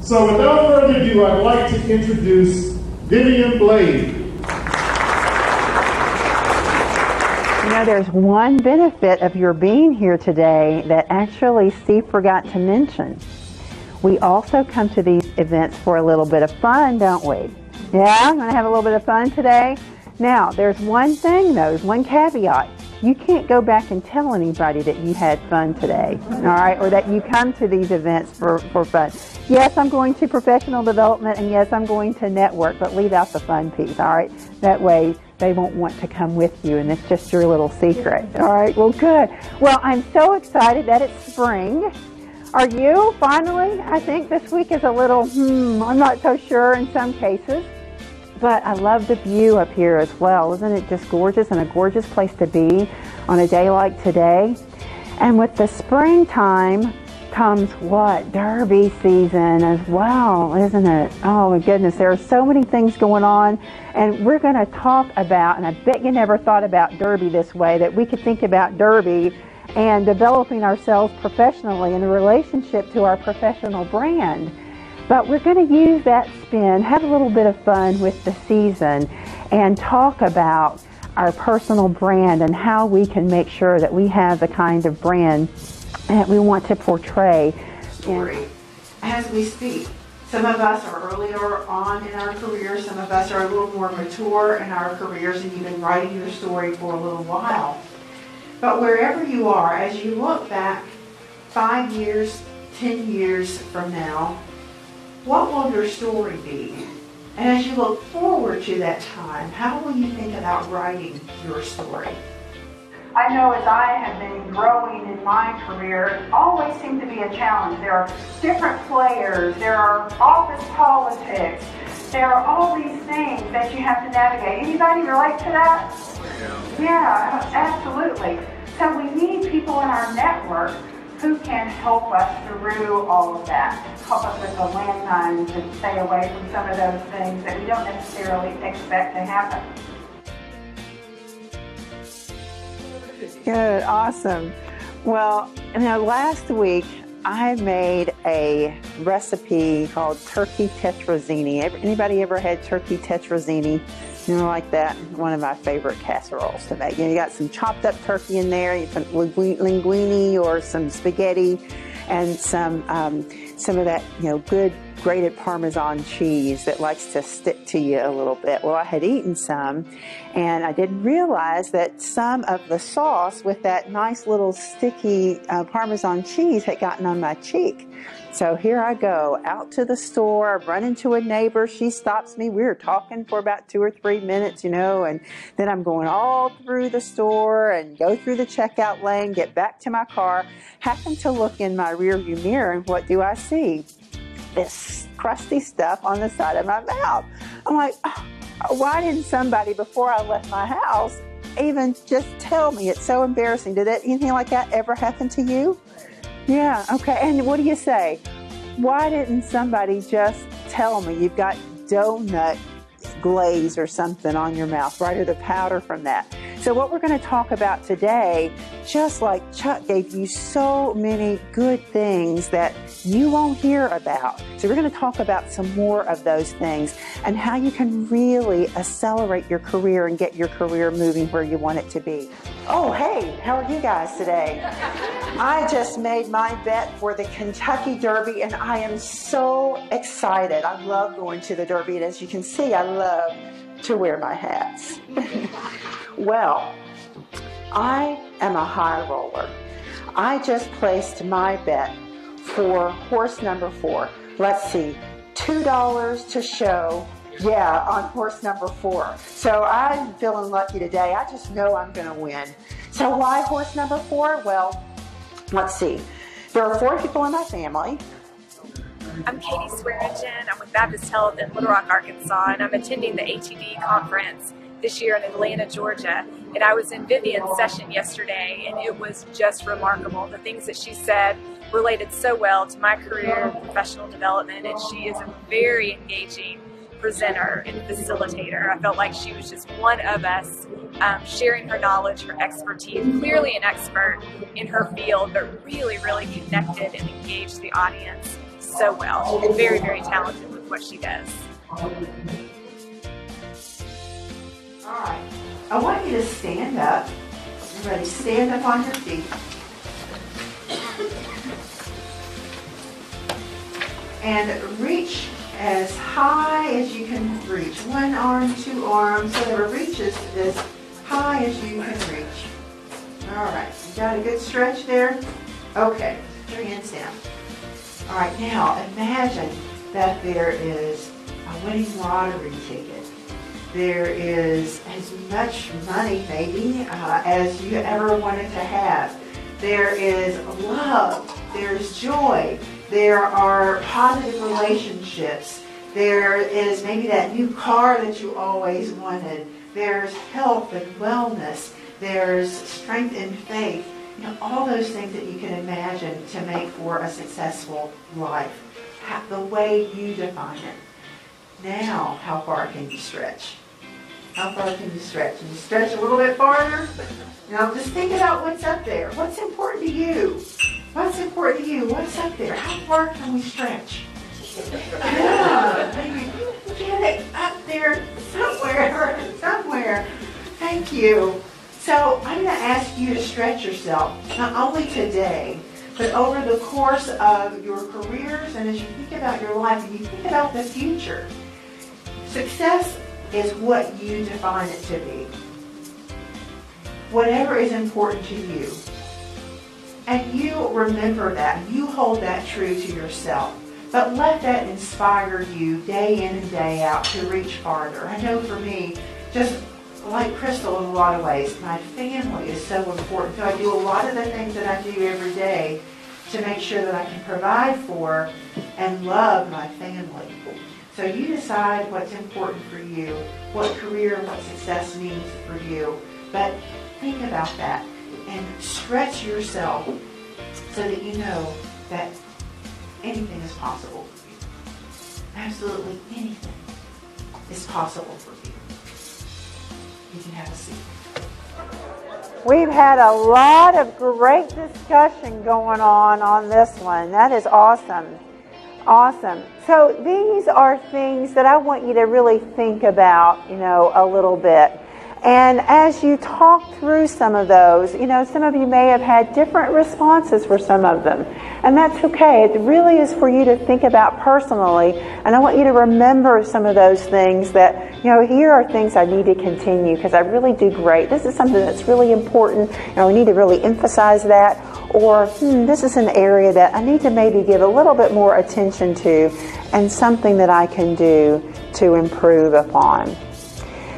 So without further ado, I'd like to introduce Vivian Blade. You know, there's one benefit of your being here today that actually Steve forgot to mention. We also come to these events for a little bit of fun, don't we? Yeah, I'm going to have a little bit of fun today. Now, there's one thing though, there's one caveat. You can't go back and tell anybody that you had fun today, all right, or that you come to these events for fun. Yes, I'm going to professional development, and yes, I'm going to network, but leave out the fun piece, all right? That way they won't want to come with you, and it's just your little secret, all right? Well, good. Well, I'm so excited that it's spring. Are you, finally? I think this week is a little, I'm not so sure in some cases. But I love the view up here as well. Isn't it just gorgeous and a gorgeous place to be on a day like today? And with the springtime comes what? Derby season as well, isn't it? Oh my goodness, there are so many things going on. And we're going to talk about, and I bet you never thought about Derby this way, that we could think about Derby and developing ourselves professionally in a relationship to our professional brand. But we're going to use that spin, have a little bit of fun with the season, and talk about our personal brand and how we can make sure that we have the kind of brand that we want to portray. As we speak, some of us are earlier on in our careers, some of us are a little more mature in our careers, and you've been writing your story for a little while. But wherever you are, as you look back 5 years, 10 years from now, what will your story be? And as you look forward to that time, how will you think about writing your story? I know as I have been growing in my career, it always seemed to be a challenge. There are different players, there are office politics, there are all these things that you have to navigate. Anybody relate to that? Yeah, absolutely. So we need people in our network who can help us through all of that, help us with the landmines and stay away from some of those things that we don't necessarily expect to happen. Good, awesome. Well, last week I made a recipe called turkey tetrazzini. Anybody ever had turkey tetrazzini? Like that, one of my favorite casseroles to make. You got some chopped up turkey in there, some linguine or some spaghetti, and some of that, good grated Parmesan cheese that likes to stick to you a little bit. Well, I had eaten some, and I didn't realize that some of the sauce with that nice little sticky Parmesan cheese had gotten on my cheek. So here I go out to the store. I run into a neighbor. She stops me. We were talking for about 2 or 3 minutes, and then I'm going all through the store and go through the checkout lane, get back to my car, happen to look in my rearview mirror, and what do I see? This crusty stuff on the side of my mouth. I'm like, oh, why didn't somebody, before I left my house, even just tell me? It's so embarrassing. Did anything like that ever happen to you? Yeah, okay. And what do you say? Why didn't somebody just tell me you've got donut glaze or something on your mouth, right, or the powder from that? So what we're going to talk about today, just like Chuck gave you so many good things that you won't hear about. So we're going to talk about some more of those things and how you can really accelerate your career and get your career moving where you want it to be. Oh, hey, how are you guys today? I just made my bet for the Kentucky Derby, and I am so excited. I love going to the Derby, and as you can see, I love to wear my hats. Well, I am a high roller. I just placed my bet for horse number 4. Let's see, $2 to show, yeah, on horse number 4. So I'm feeling lucky today. I just know I'm going to win. So why horse number 4? Well, let's see. There are 4 people in my family. I'm Katie Swearingen. I'm with Baptist Health in Little Rock, Arkansas, and I'm attending the ATD conference this year in Atlanta, Georgia. And I was in Vivian's session yesterday, and it was just remarkable. The things that she said related so well to my career and professional development, and she is a very engaging presenter and facilitator. I felt like she was just one of us, sharing her knowledge, her expertise, clearly an expert in her field, but really, really connected and engaged the audience. so well. She's very, very talented with what she does. All right. I want you to stand up. Everybody stand up on your feet. And reach as high as you can reach. One arm, two arms, whatever reaches as high as you can reach. All right, you got a good stretch there? Okay, put your hands down. All right, now imagine that there is a winning lottery ticket. There is as much money, maybe, as you ever wanted to have. There is love, there's joy, there are positive relationships, there is maybe that new car that you always wanted, there's health and wellness, there's strength and faith, you know, all those things that you can imagine to make for a successful life, the way you define it. Now, how far can you stretch? How far can you stretch? Can you stretch a little bit farther? Now just think about what's up there. What's important to you? What's important to you? What's up there? How far can we stretch? Yeah, maybe get it up there somewhere. Thank you. So I'm going to ask you to stretch yourself, not only today, but over the course of your careers and as you think about your life and you think about the future. Success is what you define it to be. Whatever is important to you. And you remember that. You hold that true to yourself. But let that inspire you day in and day out to reach farther. I know for me, just like Crystal in a lot of ways, my family is so important. So I do a lot of the things that I do every day to make sure that I can provide for and love my family. So you decide what's important for you, what career and what success means for you. But think about that and stretch yourself so that you know that anything is possible for you. Absolutely anything is possible for you. You can have a seat. We've had a lot of great discussion going on this one. That is awesome. Awesome. So these are things that I want you to really think about, you know, a little bit. And as you talk through some of those, you know, some of you may have had different responses for some of them. And that's okay. It really is for you to think about personally. And I want you to remember some of those things that, you know, here are things I need to continue because I really do great. This is something that's really important. You know, we need to really emphasize that. Or this is an area that I need to maybe give a little bit more attention to and something that I can do to improve upon.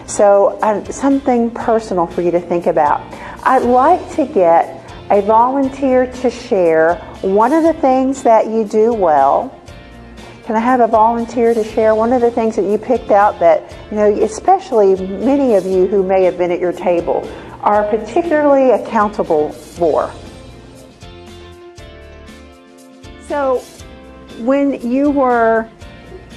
So something personal for you to think about. I'd like to get a volunteer to share one of the things that you do well. Can I have a volunteer to share one of the things that you picked out that, you know, especially many of you who may have been at your table are particularly accountable for? So when you were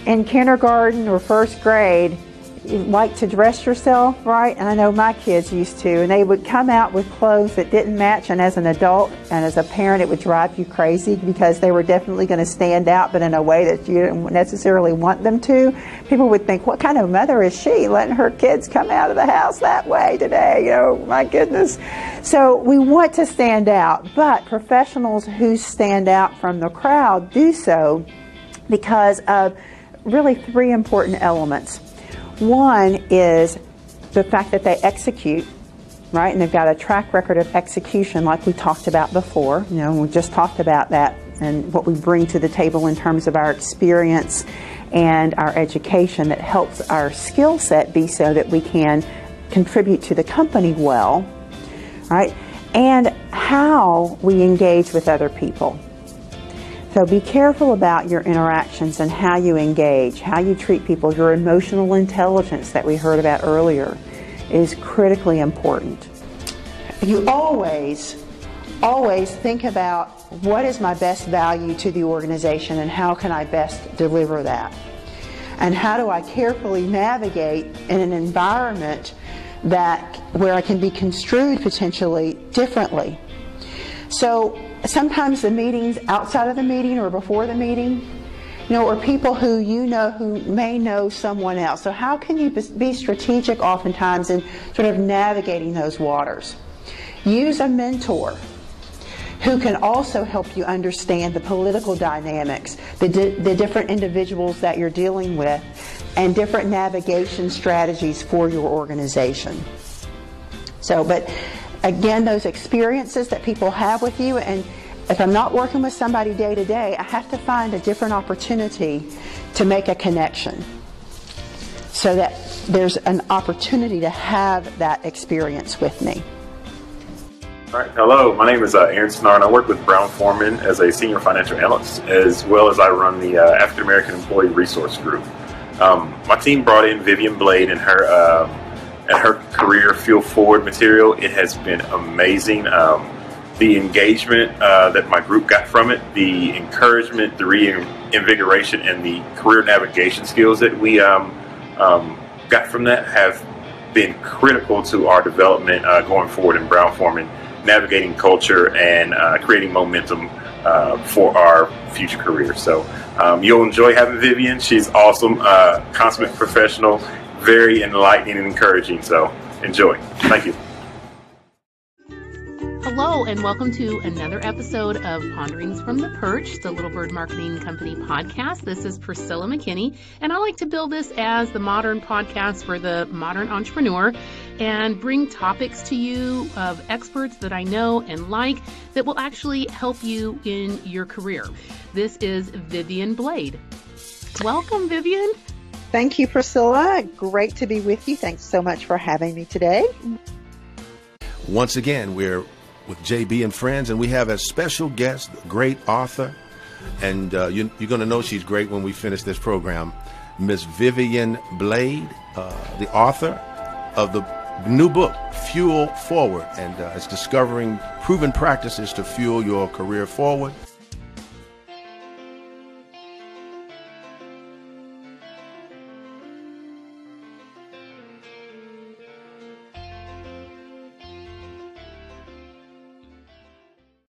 in kindergarten or first grade, you like to dress yourself, right? And I know my kids used to, and they would come out with clothes that didn't match, and as an adult and as a parent it would drive you crazy because they were definitely going to stand out, but in a way that you didn't necessarily want them to. People would think, what kind of mother is she letting her kids come out of the house that way today? You know, my goodness. So we want to stand out, but professionals who stand out from the crowd do so because of really three important elements. One is the fact that they execute, right? And they've got a track record of execution like we talked about before. You know, we just talked about that and what we bring to the table in terms of our experience and our education that helps our skill set be so that we can contribute to the company well, right? And how we engage with other people. So be careful about your interactions and how you engage, how you treat people. Your emotional intelligence that we heard about earlier is critically important. You always think about what is my best value to the organization and how can I best deliver that? And how do I carefully navigate in an environment where I can be construed potentially differently? So sometimes the meetings outside of the meeting or before the meeting or people who you know who may know someone else. So how can you be strategic oftentimes in sort of navigating those waters? Use a mentor who can also help you understand the political dynamics, the different individuals that you're dealing with, and different navigation strategies for your organization. So, but again, those experiences that people have with you, and if I'm not working with somebody day to day, I have to find a different opportunity to make a connection so that there's an opportunity to have that experience with me. All right. Hello, my name is Hairston, and I work with Brown-Forman as a senior financial analyst, as well as I run the African American Employee Resource Group. My team brought in Vivian Blade and her career Fuel Forward material. It has been amazing. The engagement that my group got from it, the encouragement, the reinvigoration, and the career navigation skills that we got from that have been critical to our development going forward in Brown-Forman, navigating culture and creating momentum for our future careers. So you'll enjoy having Vivian. She's awesome, consummate professional, very enlightening and encouraging. So enjoy. Thank you. Hello, and welcome to another episode of Ponderings from the Perch, the Little Bird Marketing Company podcast. This is Priscilla McKinney, and I like to build this as the modern podcast for the modern entrepreneur and bring topics to you of experts that I know and like that will actually help you in your career. This is Vivian Blade. Welcome, Vivian. Thank you, Priscilla. Great to be with you. Thanks so much for having me today. Once again, we're with JB and Friends, and we have a special guest, great author, and you're going to know she's great when we finish this program, Miss Vivian Blade, the author of the new book, Fuel Forward, and it's discovering proven practices to fuel your career forward.